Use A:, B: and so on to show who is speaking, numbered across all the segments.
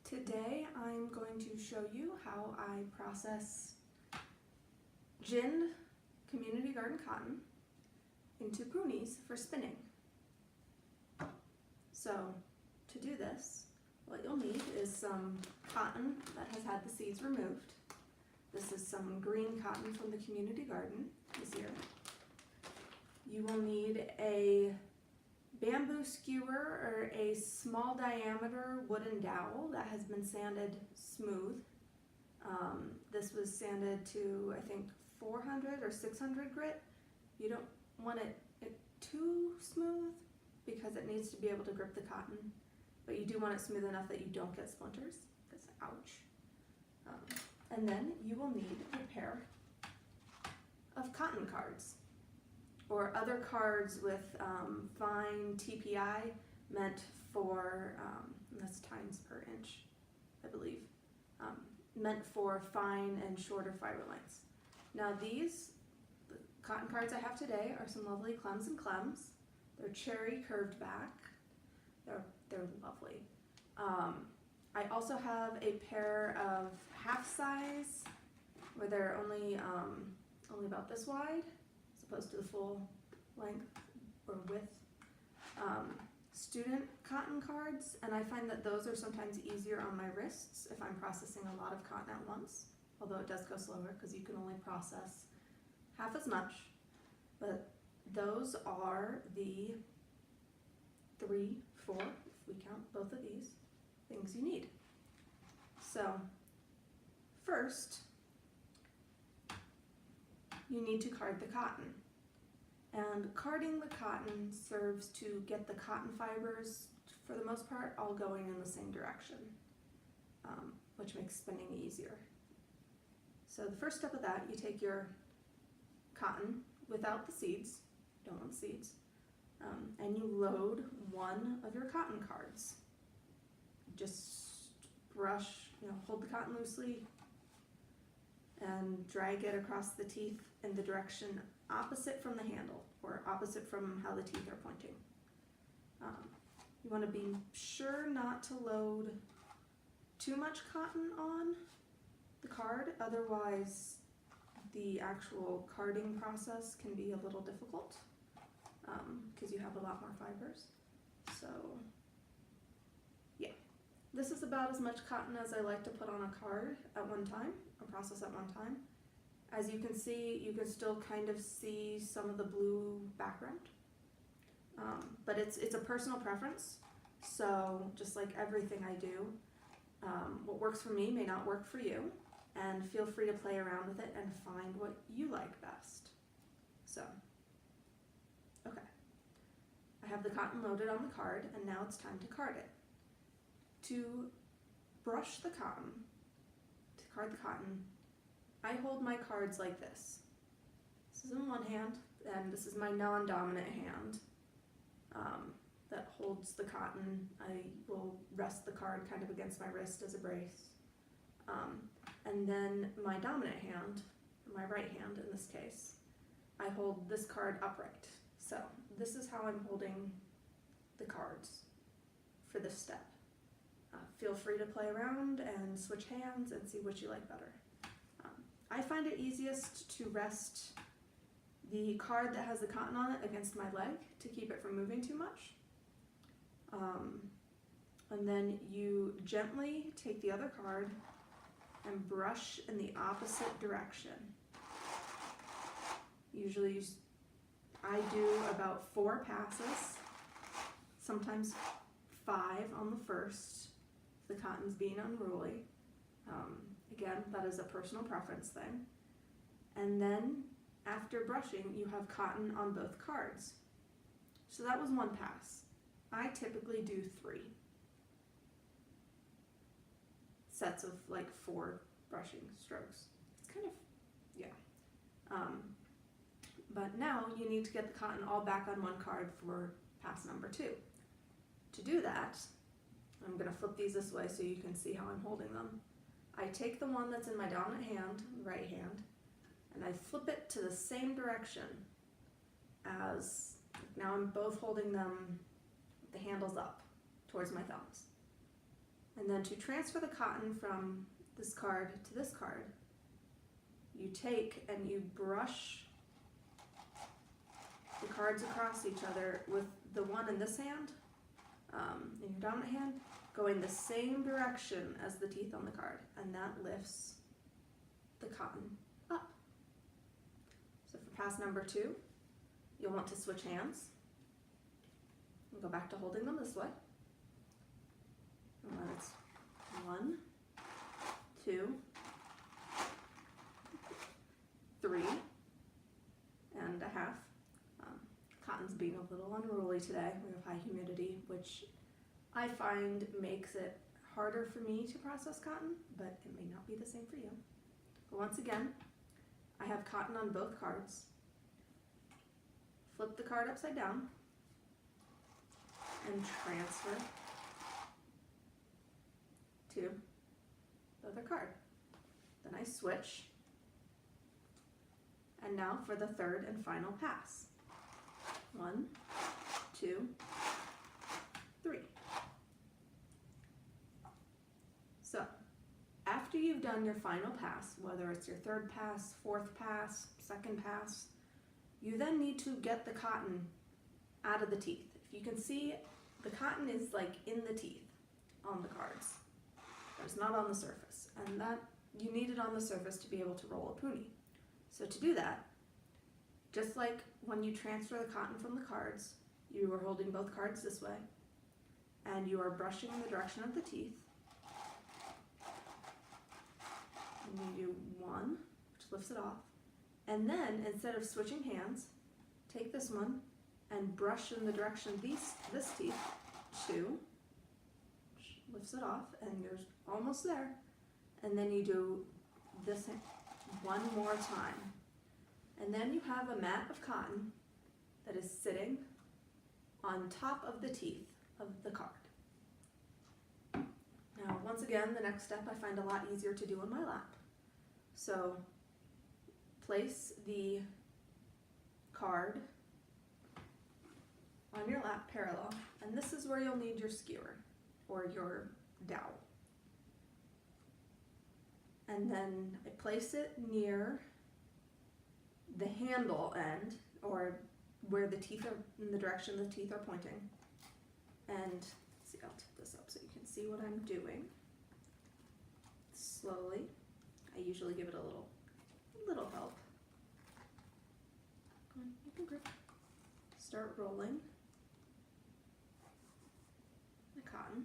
A: Today I'm going to show you how I process ginned community garden cotton into Punis for spinning. So to do this, what you'll need is some cotton that has had the seeds removed. This is some green cotton from the community garden this year. You will need a bamboo skewer or a small diameter wooden dowel that has been sanded smooth. This was sanded to, I think, 400 or 600 grit. You don't want it too smooth because it needs to be able to grip the cotton, but you do want it smooth enough that you don't get splinters. That's ouch. And then you will need a pair of cotton cards, or other cards with fine TPI meant for, that's tines per inch, I believe, meant for fine and shorter fiber lengths. Now the cotton cards I have today are some lovely Clems and Clems. They're cherry curved back. They're lovely. I also have a pair of half size where they're only about this wide, as opposed to the full length or width, student cotton cards, and I find that those are sometimes easier on my wrists if I'm processing a lot of cotton at once, although it does go slower because you can only process half as much. But those are the 3, 4, if we count both of these, things you need. So first, you need to card the cotton. And carding the cotton serves to get the cotton fibers, for the most part, all going in the same direction, which makes spinning easier. So the first step of that, you take your cotton without the seeds, don't want seeds, and you load one of your cotton cards. Just brush, hold the cotton loosely and drag it across the teeth in the direction opposite from the handle, or opposite from how the teeth are pointing. You want to be sure not to load too much cotton on the card, otherwise the actual carding process can be a little difficult because you have a lot more fibers. So yeah, this is about as much cotton as I like to put on a card at one time, or process at one time. As you can see, you can still kind of see some of the blue background, but it's a personal preference. So just like everything I do, what works for me may not work for you, and feel free to play around with it and find what you like best. So, okay, I have the cotton loaded on the card, and now it's time to card it. To brush the cotton, to card the cotton, I hold my cards like this. This is in one hand, and this is my non-dominant hand that holds the cotton. I will rest the card kind of against my wrist as a brace. And then my dominant hand, my right hand in this case, I hold this card upright. So this is how I'm holding the cards for this step. Feel free to play around and switch hands and see which you like better. I find it easiest to rest the card that has the cotton on it against my leg to keep it from moving too much. And then you gently take the other card and brush in the opposite direction. Usually I do about 4 passes, sometimes 5 on the first, if the cotton's being unruly. Again, that is a personal preference thing. And then after brushing, you have cotton on both cards. So that was 1 pass. I typically do 3 sets of like 4 brushing strokes. It's kind of, yeah. But now you need to get the cotton all back on 1 card for pass number 2. To do that, I'm going to flip these this way so you can see how I'm holding them. I take the one that's in my dominant hand, right hand, and I flip it to the same direction as, now I'm both holding them, the handles up towards my thumbs. And then to transfer the cotton from this card to this card, you take and you brush the cards across each other with the one in this hand, in your dominant hand, going the same direction as the teeth on the card, and that lifts the cotton up. So for pass number 2, you'll want to switch hands and go back to holding them this way. And when it's 1, 2, 3 and a half. Cotton's being a little unruly today. We have high humidity, which I find makes it harder for me to process cotton, but it may not be the same for you. But once again, I have cotton on both cards. Flip the card upside down and transfer to the other card. Then I switch, and now for the third and final pass. 1, 2, 3. So, after you've done your final pass, whether it's your third pass, fourth pass, second pass, you then need to get the cotton out of the teeth. If you can see, the cotton is like in the teeth on the cards. It's not on the surface, and that you need it on the surface to be able to roll a puni. So to do that, just like when you transfer the cotton from the cards, you are holding both cards this way, and you are brushing in the direction of the teeth. And you do 1, which lifts it off. And then, instead of switching hands, take this one and brush in the direction of this teeth, 2, which lifts it off, and you're almost there. And then you do this one more time. And then you have a mat of cotton that is sitting on top of the teeth of the card. Now, once again, the next step I find a lot easier to do on my lap. So, place the card on your lap parallel, and this is where you'll need your skewer or your dowel. And then I place it near the handle end, or where the teeth are, in the direction the teeth are pointing. And let's see, I'll tip this up so you can see what I'm doing. Slowly, I usually give it a little help. Come on, you can grip. Start rolling the cotton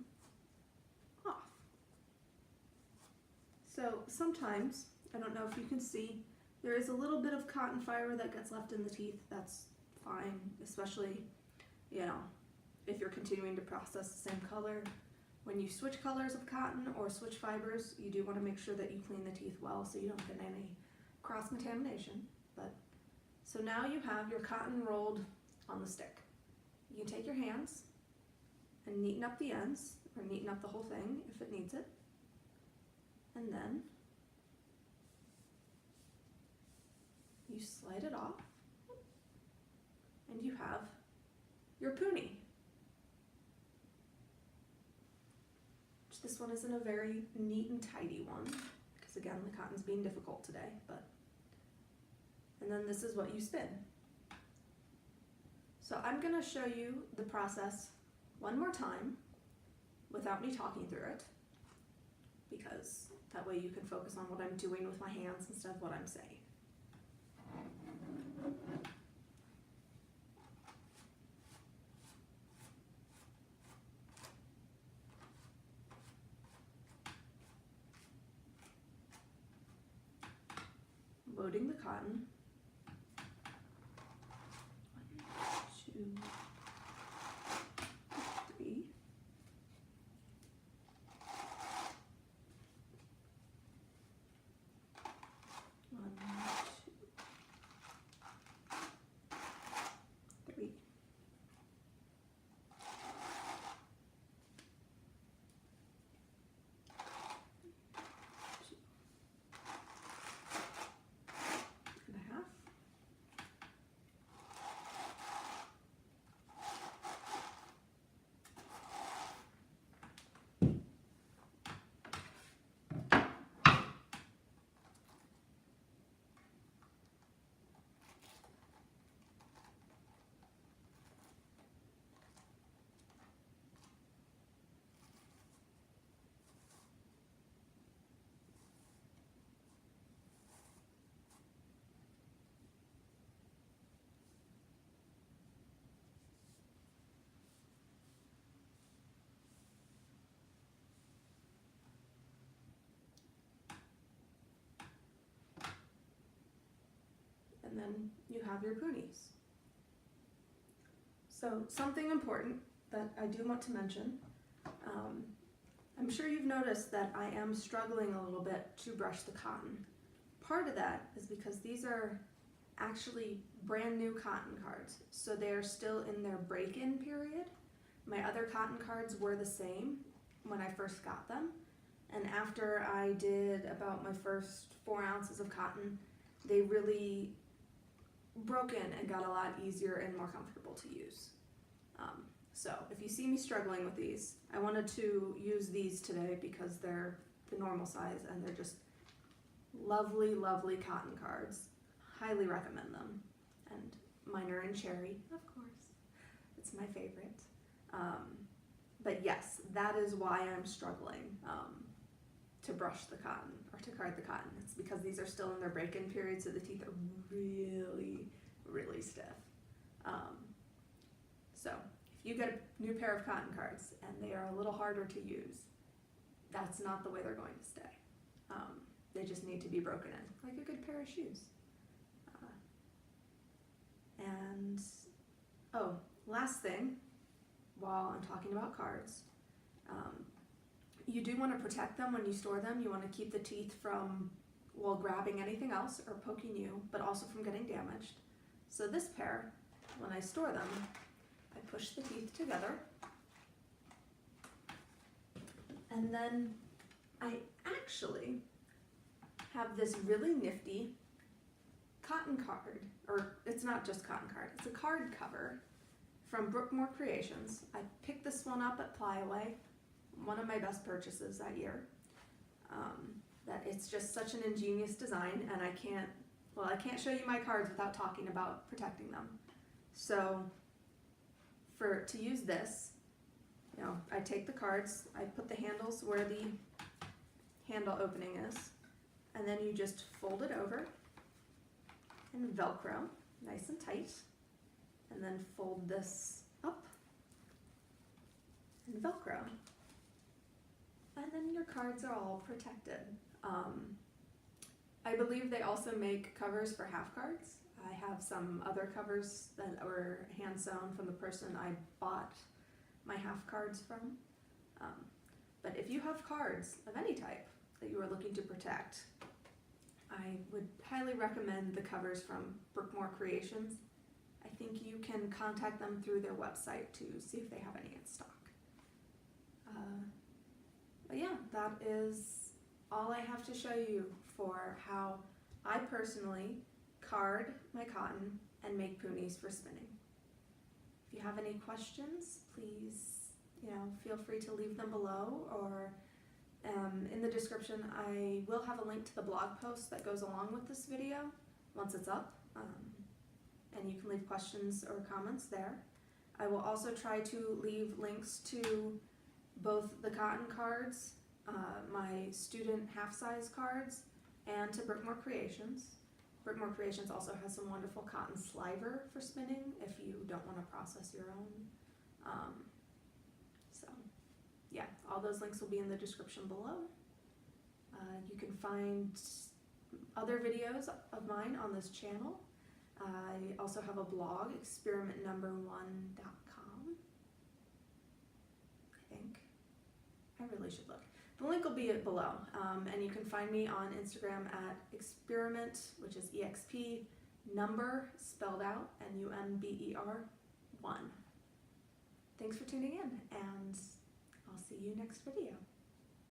A: off. So sometimes, I don't know if you can see, there is a little bit of cotton fiber that gets left in the teeth. That's fine, especially, if you're continuing to process the same color. When you switch colors of cotton or switch fibers, you do want to make sure that you clean the teeth well so you don't get any cross-contamination. So now you have your cotton rolled on the stick. You can take your hands and neaten up the ends, or neaten up the whole thing if it needs it. And then you slide it off, and you have your puni. This one isn't a very neat and tidy one, because again, the cotton's being difficult today, and then this is what you spin. So I'm going to show you the process one more time without me talking through it, because that way you can focus on what I'm doing with my hands instead of what I'm saying. Loading the cotton. 1, 2, 3. then you have your Punis. So something important that I do want to mention, I'm sure you've noticed that I am struggling a little bit to brush the cotton. Part of that is because these are actually brand new cotton cards, so they are still in their break-in period. My other cotton cards were the same when I first got them, and after I did about my first 4 ounces of cotton, they really broke in and got a lot easier and more comfortable to use. So if you see me struggling with these, I wanted to use these today because they're the normal size and they're just lovely, lovely cotton cards. Highly recommend them. And mine are in cherry, of course. It's my favorite. But yes, that is why I'm struggling to brush the cotton or to card the cotton. It's because these are still in their break-in period, so the teeth are really, really stiff. So if you get a new pair of cotton cards and they are a little harder to use, that's not the way they're going to stay. They just need to be broken in, like a good pair of shoes. Last thing, while I'm talking about cards, you do want to protect them when you store them. You want to keep the teeth from, well, grabbing anything else or poking you, but also from getting damaged. So this pair, when I store them, I push the teeth together, and then I actually have this really nifty cotton card, or it's not just cotton card, it's a card cover from Brookmore Creations. I picked this one up at Plyaway, one of my best purchases that year. That it's just such an ingenious design, and I can't show you my cards without talking about protecting them. So to use this, I take the cards, I put the handles where the handle opening is, and then you just fold it over and Velcro, nice and tight, and then fold this up and Velcro. And then your cards are all protected. I believe they also make covers for half cards. I have some other covers that were hand sewn from the person I bought my half cards from. But if you have cards of any type that you are looking to protect, I would highly recommend the covers from Brookmore Creations. I think you can contact them through their website to see if they have any in stock. But yeah, that is all I have to show you for how I personally card my cotton and make Punis for spinning. If you have any questions, please feel free to leave them below, or in the description I will have a link to the blog post that goes along with this video once it's up, and you can leave questions or comments there. I will also try to leave links to both the cotton cards, my student half-size cards, and to Brookmore Creations. Brookmore Creations also has some wonderful cotton sliver for spinning if you don't want to process your own. So yeah, all those links will be in the description below. You can find other videos of mine on this channel. I also have a blog, experimentnumber1.com. I think. I really should look. The link will be below, and you can find me on Instagram at experiment, which is EXP, number, spelled out, NUMBER, 1. Thanks for tuning in, and I'll see you next video.